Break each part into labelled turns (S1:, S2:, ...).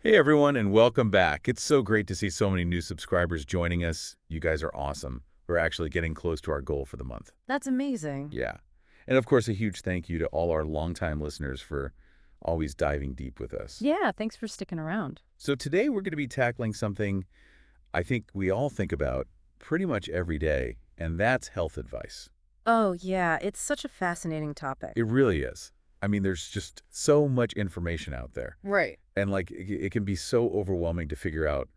S1: Hey everyone, and welcome back. It's so great to see so many new subscribers joining us. You guys are awesome. We're actually getting close to our goal for the month.
S2: That's amazing.
S1: Yeah. And of course, a huge thank you to all our longtime listeners for always diving deep with us.
S2: Yeah, thanks for sticking around.
S1: So today we're going to be tackling something I think we all think about pretty much every day, and that's health advice.
S2: Oh, yeah, it's such a fascinating topic.
S1: It really is. I mean, there's just so much information out there.
S2: Right.
S1: And it can be so overwhelming to figure out,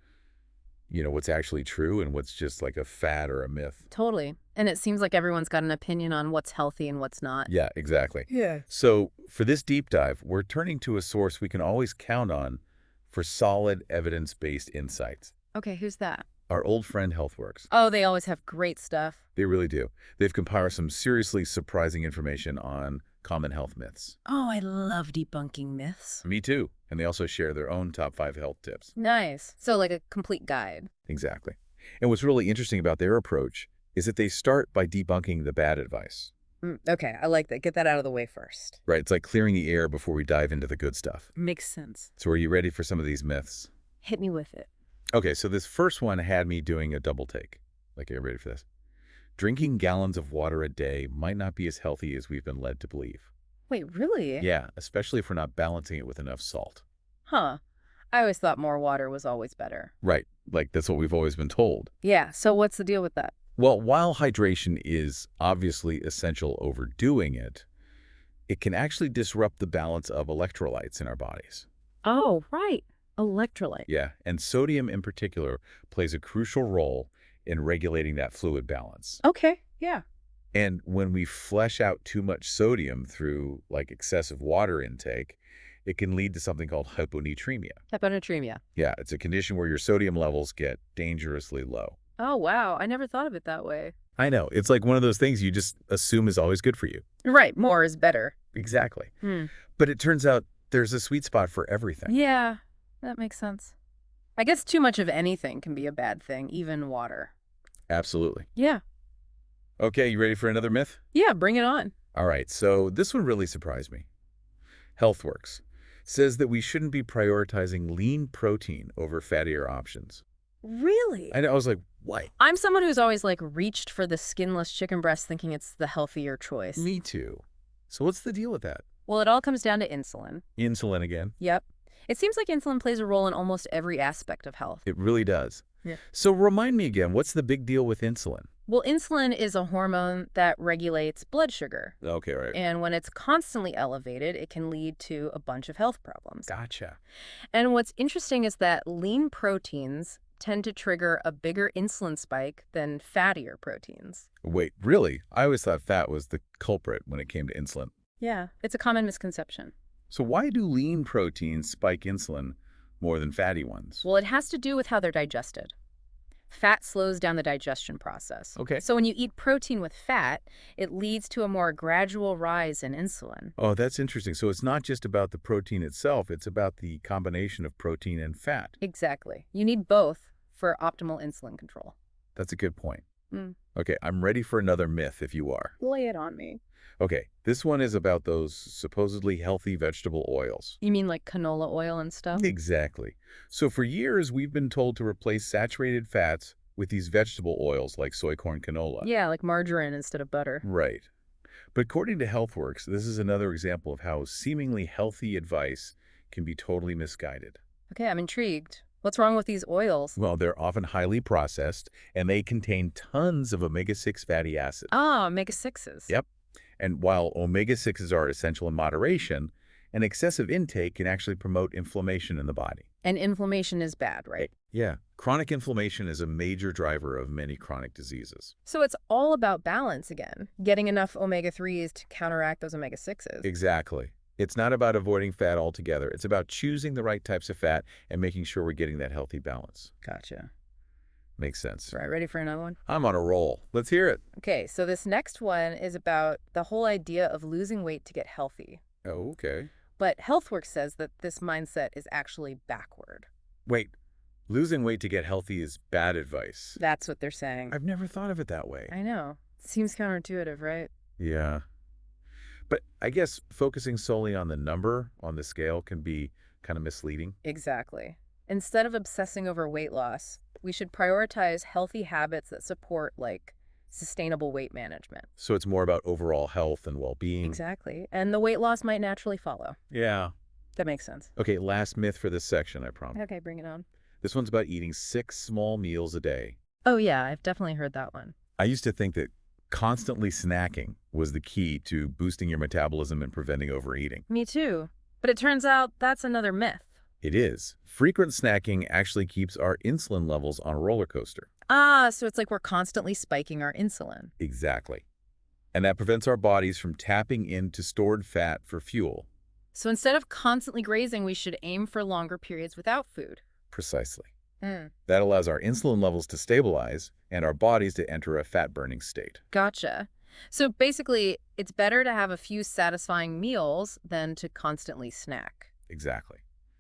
S1: what's actually true and what's just like a fad or a myth.
S2: Totally. And it seems like everyone's got an opinion on what's healthy and what's not.
S1: Yeah, exactly.
S2: Yeah.
S1: So for this deep dive, we're turning to a source we can always count on for solid evidence-based insights.
S2: Okay, who's that?
S1: Our old friend HealthWorks.
S2: Oh, they always have great stuff.
S1: They really do. They've compiled some seriously surprising information on common health myths.
S2: Oh, I love debunking myths.
S1: Me too. And they also share their own top 5 health tips.
S2: Nice. So like a complete guide.
S1: Exactly. And what's really interesting about their approach is that they start by debunking the bad advice.
S2: Okay, I like that. Get that out of the way first.
S1: Right, it's like clearing the air before we dive into the good stuff.
S2: Makes sense.
S1: So are you ready for some of these myths?
S2: Hit me with it.
S1: Okay, so this first one had me doing a double take. Like, are you ready for this? Drinking gallons of water a day might not be as healthy as we've been led to believe.
S2: Wait, really?
S1: Yeah, especially if we're not balancing it with enough salt.
S2: Huh. I always thought more water was always better.
S1: Right, like that's what we've always been told.
S2: Yeah, so what's the deal with that?
S1: Well, while hydration is obviously essential, overdoing it, it can actually disrupt the balance of electrolytes in our bodies.
S2: Oh, right. Electrolyte.
S1: Yeah, and sodium in particular plays a crucial role in regulating that fluid balance.
S2: Okay, yeah.
S1: And when we flush out too much sodium through like excessive water intake, it can lead to something called hyponatremia.
S2: Hyponatremia.
S1: Yeah, it's a condition where your sodium levels get dangerously low.
S2: Oh, wow. I never thought of it that way.
S1: I know, it's like one of those things you just assume is always good for you.
S2: Right. More is better.
S1: Exactly.
S2: Hmm.
S1: But it turns out there's a sweet spot for everything.
S2: Yeah, that makes sense. I guess too much of anything can be a bad thing, even water.
S1: Absolutely.
S2: Yeah.
S1: Okay, you ready for another myth?
S2: Yeah, bring it on.
S1: All right, so this one really surprised me. HealthWorks says that we shouldn't be prioritizing lean protein over fattier options.
S2: Really?
S1: I was like, what?
S2: I'm someone who's always like reached for the skinless chicken breast thinking it's the healthier choice.
S1: Me too. So what's the deal with that?
S2: Well, it all comes down to insulin.
S1: Insulin again.
S2: Yep. It seems like insulin plays a role in almost every aspect of health.
S1: It really does.
S2: Yeah.
S1: So remind me again, what's the big deal with insulin?
S2: Well, insulin is a hormone that regulates blood sugar.
S1: Okay, right.
S2: And when it's constantly elevated, it can lead to a bunch of health problems.
S1: Gotcha.
S2: And what's interesting is that lean proteins tend to trigger a bigger insulin spike than fattier proteins.
S1: Wait, really? I always thought fat was the culprit when it came to insulin.
S2: Yeah, it's a common misconception.
S1: So why do lean proteins spike insulin more than fatty ones?
S2: Well, it has to do with how they're digested. Fat slows down the digestion process.
S1: Okay.
S2: So when you eat protein with fat, it leads to a more gradual rise in insulin.
S1: Oh, that's interesting. So it's not just about the protein itself, it's about the combination of protein and fat.
S2: Exactly. You need both for optimal insulin control.
S1: That's a good point.
S2: Mm.
S1: Okay, I'm ready for another myth if you are.
S2: Lay it on me.
S1: Okay, this one is about those supposedly healthy vegetable oils.
S2: You mean like canola oil and stuff?
S1: Exactly. So for years, we've been told to replace saturated fats with these vegetable oils like soy corn canola.
S2: Yeah, like margarine instead of butter.
S1: Right. But according to HealthWorks, this is another example of how seemingly healthy advice can be totally misguided.
S2: Okay, I'm intrigued. What's wrong with these oils?
S1: Well, they're often highly processed, and they contain tons of omega-6 fatty acids.
S2: Ah, omega-6s.
S1: Yep. And while omega-6s are essential in moderation, an excessive intake can actually promote inflammation in the body.
S2: And inflammation is bad, right?
S1: Yeah. Chronic inflammation is a major driver of many chronic diseases.
S2: So it's all about balance again, getting enough omega-3s to counteract those omega-6s.
S1: Exactly. It's not about avoiding fat altogether. It's about choosing the right types of fat and making sure we're getting that healthy balance.
S2: Gotcha.
S1: Makes sense.
S2: Right, ready for another one?
S1: I'm on a roll. Let's hear it.
S2: Okay, so this next one is about the whole idea of losing weight to get healthy.
S1: Oh, okay.
S2: But HealthWorks says that this mindset is actually backward.
S1: Wait, losing weight to get healthy is bad advice.
S2: That's what they're saying.
S1: I've never thought of it that way.
S2: I know. Seems counterintuitive, right?
S1: Yeah. But I guess focusing solely on the number on the scale can be kind of misleading.
S2: Exactly. Instead of obsessing over weight loss, we should prioritize healthy habits that support, like, sustainable weight management.
S1: So it's more about overall health and well-being.
S2: Exactly. And the weight loss might naturally follow.
S1: Yeah.
S2: That makes sense.
S1: Okay, last myth for this section, I promise.
S2: Okay, bring it on.
S1: This one's about eating 6 small meals a day.
S2: Oh, yeah, I've definitely heard that one.
S1: I used to think that constantly snacking was the key to boosting your metabolism and preventing overeating.
S2: Me too. But it turns out that's another myth.
S1: It is. Frequent snacking actually keeps our insulin levels on a roller coaster.
S2: Ah, so it's like we're constantly spiking our insulin.
S1: Exactly. And that prevents our bodies from tapping into stored fat for fuel.
S2: So instead of constantly grazing, we should aim for longer periods without food.
S1: Precisely.
S2: Mm,
S1: That allows our insulin levels to stabilize and our bodies to enter a fat-burning state.
S2: gotcha. So basically, it's better to have a few satisfying meals than to constantly snack.
S1: Exactly.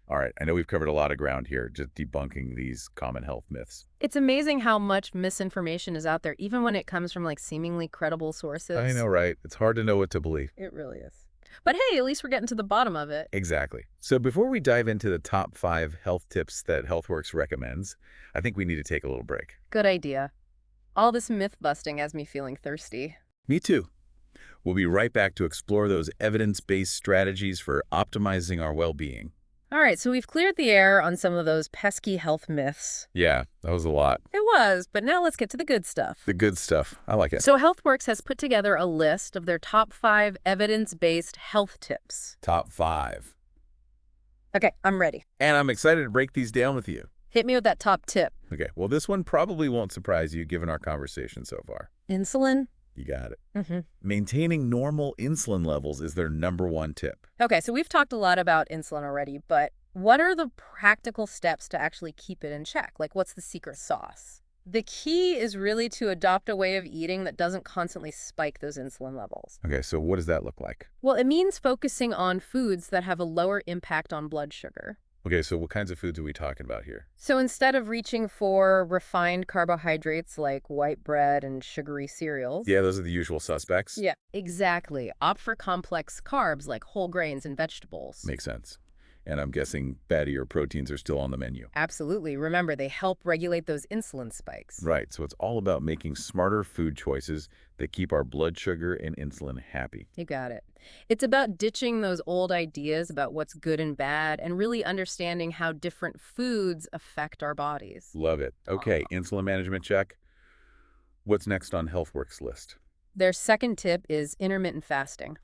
S1: All right, I know we've covered a lot of ground here, just debunking these common health myths.
S2: It's amazing how much misinformation is out there, even when it comes from, like, seemingly credible sources.
S1: I know, right? It's hard to know what to believe.
S2: It really is. But hey, at least we're getting to the bottom of it.
S1: Exactly. So before we dive into the top 5 health tips that HealthWorks recommends, I think we need to take a little break.
S2: Good idea. All this myth busting has me feeling thirsty.
S1: Me too. We'll be right back to explore those evidence-based strategies for optimizing our well-being.
S2: All right, so we've cleared the air on some of those pesky health myths.
S1: Yeah, that was a lot.
S2: It was, but now let's get to the good stuff.
S1: The good stuff. I like it.
S2: So HealthWorks has put together a list of their top 5 evidence-based health tips.
S1: Top 5.
S2: Okay, I'm ready.
S1: And I'm excited to break these down with you.
S2: Hit me with that top tip.
S1: Okay, well, this one probably won't surprise you given our conversation so far.
S2: Insulin?
S1: You got it.
S2: Mm-hmm.
S1: Maintaining normal insulin levels is their #1 tip.
S2: Okay, so we've talked a lot about insulin already, but what are the practical steps to actually keep it in check? Like, what's the secret sauce? The key is really to adopt a way of eating that doesn't constantly spike those insulin levels.
S1: Okay, so what does that look like?
S2: Well, it means focusing on foods that have a lower impact on blood sugar.
S1: Okay, so what kinds of foods are we talking about here?
S2: So instead of reaching for refined carbohydrates like white bread and sugary cereals.
S1: Yeah, those are the usual suspects.
S2: Yeah, exactly. Opt for complex carbs like whole grains and vegetables.
S1: Makes sense. And I'm guessing fattier proteins are still on the menu.
S2: Absolutely. Remember, they help regulate those insulin spikes.
S1: Right, so it's all about making smarter food choices that keep our blood sugar and insulin happy.
S2: You got it. It's about ditching those old ideas about what's good and bad and really understanding how different foods affect our bodies.
S1: Love it. Okay, insulin management check. What's next on HealthWorks list?
S2: Their second tip is intermittent fasting.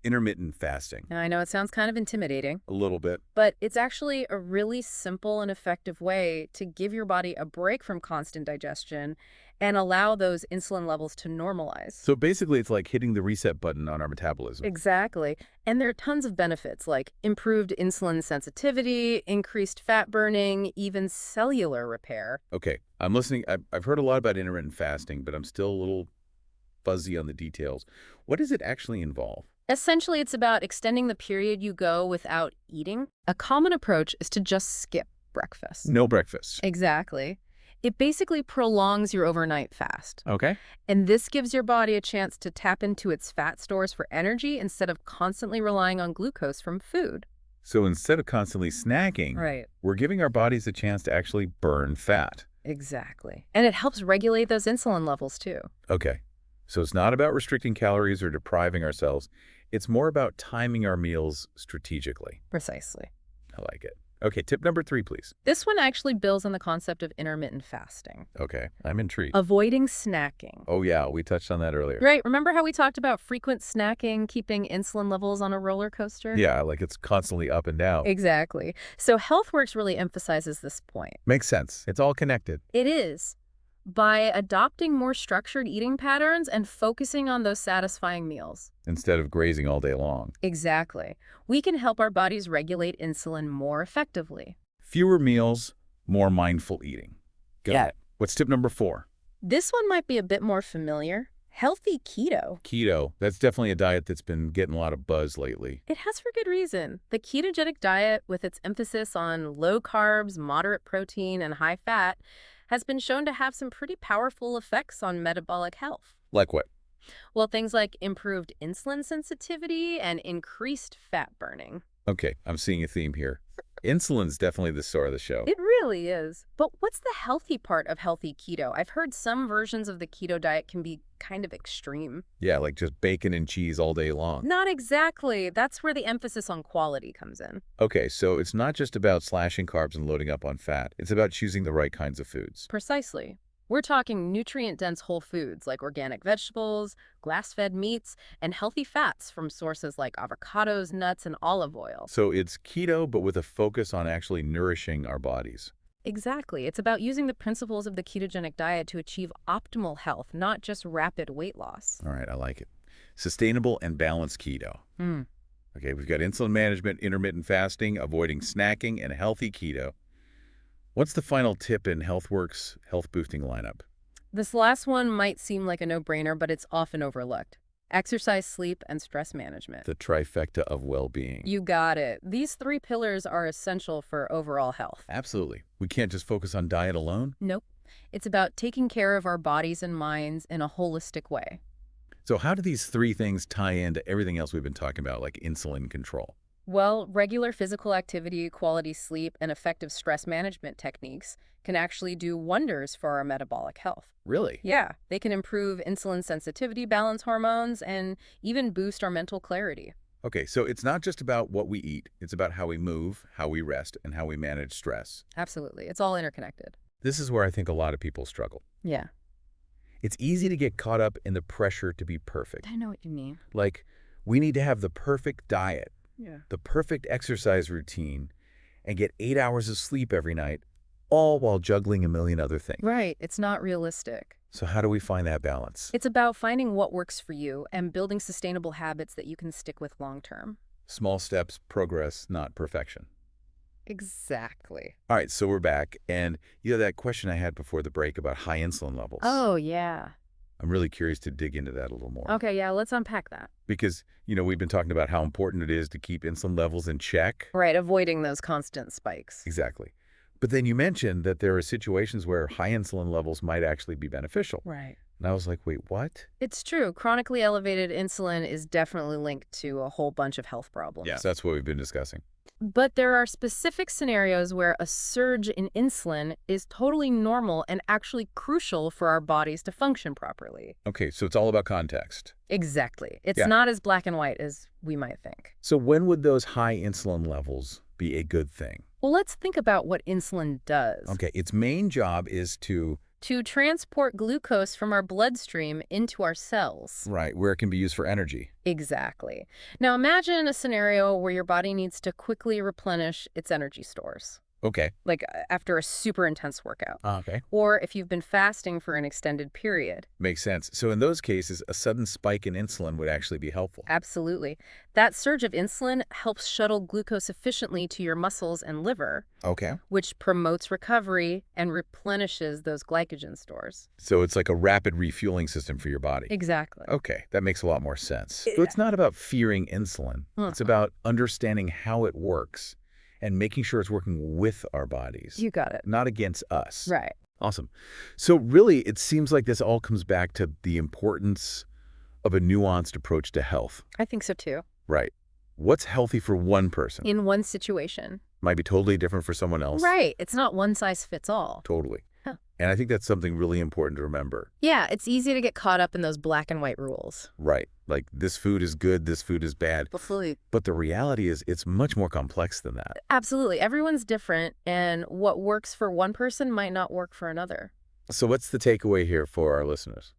S1: Intermittent fasting.
S2: Now, I know it sounds kind of intimidating,
S1: A little bit.
S2: but it's actually a really simple and effective way to give your body a break from constant digestion and allow those insulin levels to normalize.
S1: So basically, it's like hitting the reset button on our metabolism.
S2: Exactly. And there are tons of benefits like improved insulin sensitivity, increased fat burning, even cellular repair.
S1: Okay, I'm listening. I've heard a lot about intermittent fasting, but I'm still a little fuzzy on the details. What does it actually involve?
S2: Essentially, it's about extending the period you go without eating. A common approach is to just skip breakfast.
S1: No breakfast.
S2: Exactly. It basically prolongs your overnight fast.
S1: Okay.
S2: And this gives your body a chance to tap into its fat stores for energy instead of constantly relying on glucose from food.
S1: So instead of constantly snacking,
S2: Right.
S1: we're giving our bodies a chance to actually burn fat.
S2: Exactly. And it helps regulate those insulin levels too.
S1: Okay. So it's not about restricting calories or depriving ourselves. It's more about timing our meals strategically.
S2: Precisely.
S1: I like it. Okay, tip number 3, please.
S2: This one actually builds on the concept of intermittent fasting.
S1: Okay, I'm intrigued.
S2: Avoiding snacking.
S1: Oh yeah, we touched on that earlier.
S2: Right. Remember how we talked about frequent snacking, keeping insulin levels on a roller coaster?
S1: Yeah, like it's constantly up and down.
S2: Exactly. So HealthWorks really emphasizes this point.
S1: Makes sense. It's all connected.
S2: It is. By adopting more structured eating patterns and focusing on those satisfying meals.
S1: Instead of grazing all day long.
S2: Exactly. We can help our bodies regulate insulin more effectively.
S1: Fewer meals, more mindful eating. Got
S2: Yeah.
S1: it. What's tip number 4?
S2: This one might be a bit more familiar. Healthy keto.
S1: Keto. That's definitely a diet that's been getting a lot of buzz lately.
S2: It has for good reason. The ketogenic diet, with its emphasis on low carbs, moderate protein, and high fat, has been shown to have some pretty powerful effects on metabolic health.
S1: Like what?
S2: Well, things like improved insulin sensitivity and increased fat burning.
S1: Okay, I'm seeing a theme here. Insulin's definitely the star of the show.
S2: It really is. But what's the healthy part of healthy keto? I've heard some versions of the keto diet can be kind of extreme.
S1: Yeah, like just bacon and cheese all day long.
S2: Not exactly. That's where the emphasis on quality comes in.
S1: Okay, so it's not just about slashing carbs and loading up on fat. It's about choosing the right kinds of foods.
S2: Precisely. We're talking nutrient-dense whole foods like organic vegetables, grass-fed meats, and healthy fats from sources like avocados, nuts, and olive oil.
S1: So it's keto, but with a focus on actually nourishing our bodies.
S2: Exactly. It's about using the principles of the ketogenic diet to achieve optimal health, not just rapid weight loss.
S1: All right, I like it. Sustainable and balanced keto.
S2: Hmm.
S1: Okay, we've got insulin management, intermittent fasting, avoiding snacking, and healthy keto. What's the final tip in HealthWorks' health boosting lineup?
S2: This last one might seem like a no-brainer, but it's often overlooked. Exercise, sleep, and stress management.
S1: The trifecta of well-being.
S2: You got it. These three pillars are essential for overall health.
S1: Absolutely. We can't just focus on diet alone.
S2: Nope. It's about taking care of our bodies and minds in a holistic way.
S1: So how do these three things tie into everything else we've been talking about, like insulin control?
S2: Well, regular physical activity, quality sleep, and effective stress management techniques can actually do wonders for our metabolic health.
S1: Really?
S2: Yeah, they can improve insulin sensitivity, balance hormones, and even boost our mental clarity.
S1: Okay, so it's not just about what we eat. It's about how we move, how we rest, and how we manage stress.
S2: Absolutely. It's all interconnected.
S1: This is where I think a lot of people struggle.
S2: Yeah.
S1: It's easy to get caught up in the pressure to be perfect.
S2: I know what you mean.
S1: Like, we need to have the perfect diet,
S2: Yeah.
S1: the perfect exercise routine, and get 8 hours of sleep every night, all while juggling a million other things.
S2: Right. It's not realistic.
S1: So how do we find that balance?
S2: It's about finding what works for you and building sustainable habits that you can stick with long term.
S1: Small steps, progress, not perfection.
S2: Exactly.
S1: All right, so we're back. And that question I had before the break about high insulin levels.
S2: Oh, yeah.
S1: I'm really curious to dig into that a little more.
S2: Okay, yeah, let's unpack that.
S1: Because, we've been talking about how important it is to keep insulin levels in check.
S2: Right, avoiding those constant spikes.
S1: Exactly. But then you mentioned that there are situations where high insulin levels might actually be beneficial.
S2: Right.
S1: And I was like, wait, what?
S2: It's true. Chronically elevated insulin is definitely linked to a whole bunch of health problems.
S1: Yes, that's what we've been discussing.
S2: But there are specific scenarios where a surge in insulin is totally normal and actually crucial for our bodies to function properly.
S1: Okay, so it's all about context.
S2: Exactly. It's
S1: Yeah.
S2: not as black and white as we might think.
S1: So when would those high insulin levels be a good thing?
S2: Well, let's think about what insulin does.
S1: Okay, its main job is to
S2: transport glucose from our bloodstream into our cells.
S1: right, where it can be used for energy.
S2: Exactly. Now imagine a scenario where your body needs to quickly replenish its energy stores,
S1: Okay.
S2: like after a super intense workout,
S1: Okay.
S2: or if you've been fasting for an extended period.
S1: Makes sense. So in those cases, a sudden spike in insulin would actually be helpful.
S2: Absolutely. That surge of insulin helps shuttle glucose efficiently to your muscles and liver,
S1: Okay.
S2: which promotes recovery and replenishes those glycogen stores.
S1: So it's like a rapid refueling system for your body.
S2: Exactly.
S1: Okay, that makes a lot more sense.
S2: Yeah.
S1: So it's not about fearing insulin. It's about understanding how it works and making sure it's working with our bodies,
S2: You got it.
S1: not against us.
S2: Right.
S1: Awesome. So really, it seems like this all comes back to the importance of a nuanced approach to health.
S2: I think so too.
S1: Right. What's healthy for one person
S2: In one situation.
S1: might be totally different for someone else.
S2: Right. It's not one size fits all.
S1: Totally.
S2: Huh.
S1: And I think that's something really important to remember.
S2: Yeah, it's easy to get caught up in those black and white rules.
S1: Right. Like this food is good, this food is bad.
S2: Absolutely.
S1: But the reality is it's much more complex than that.
S2: Absolutely. Everyone's different, and what works for one person might not work for another.
S1: So what's the takeaway here for our listeners?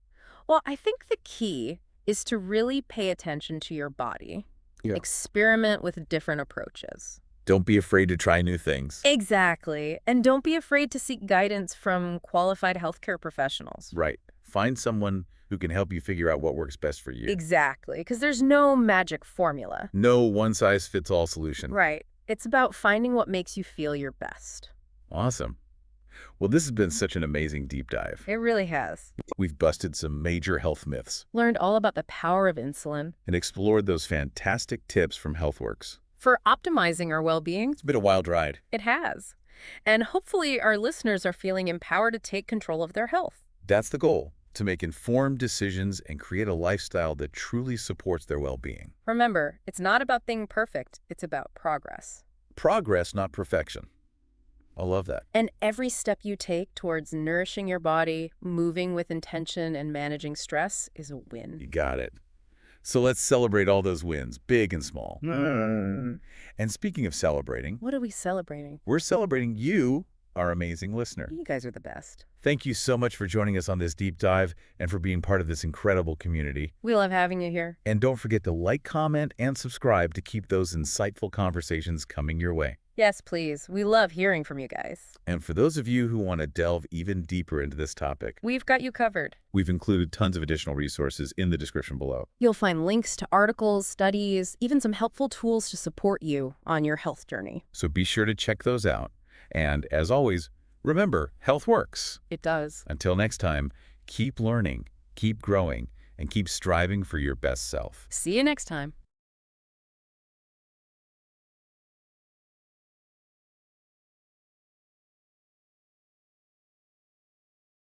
S2: Well, I think the key is to really pay attention to your body.
S1: Yeah.
S2: Experiment with different approaches.
S1: Don't be afraid to try new things.
S2: Exactly. And don't be afraid to seek guidance from qualified healthcare professionals.
S1: Right. Find someone who can help you figure out what works best for you.
S2: Exactly. Because there's no magic formula.
S1: No one-size-fits-all solution.
S2: Right. It's about finding what makes you feel your best.
S1: Awesome. Well, this has been such an amazing deep dive.
S2: It really has.
S1: We've busted some major health myths
S2: Learned all about the power of insulin
S1: and explored those fantastic tips from HealthWorks.
S2: for optimizing our well-being.
S1: It's been a wild ride.
S2: It has. And hopefully our listeners are feeling empowered to take control of their health.
S1: That's the goal, to make informed decisions and create a lifestyle that truly supports their well-being.
S2: Remember, it's not about being perfect, it's about progress.
S1: Progress, not perfection. I love that.
S2: And every step you take towards nourishing your body, moving with intention, and managing stress is a win.
S1: You got it. So let's celebrate all those wins, big and small. And speaking of celebrating,
S2: What are we celebrating?
S1: we're celebrating you, our amazing listener.
S2: You guys are the best.
S1: Thank you so much for joining us on this deep dive and for being part of this incredible community.
S2: We love having you here.
S1: And don't forget to like, comment, and subscribe to keep those insightful conversations coming your way.
S2: Yes, please. We love hearing from you guys.
S1: And for those of you who want to delve even deeper into this topic,
S2: We've got you covered.
S1: we've included tons of additional resources in the description below.
S2: You'll find links to articles, studies, even some helpful tools to support you on your health journey.
S1: So be sure to check those out. And as always, remember, health works.
S2: It does.
S1: Until next time, keep learning, keep growing, and keep striving for your best self.
S2: See you next time.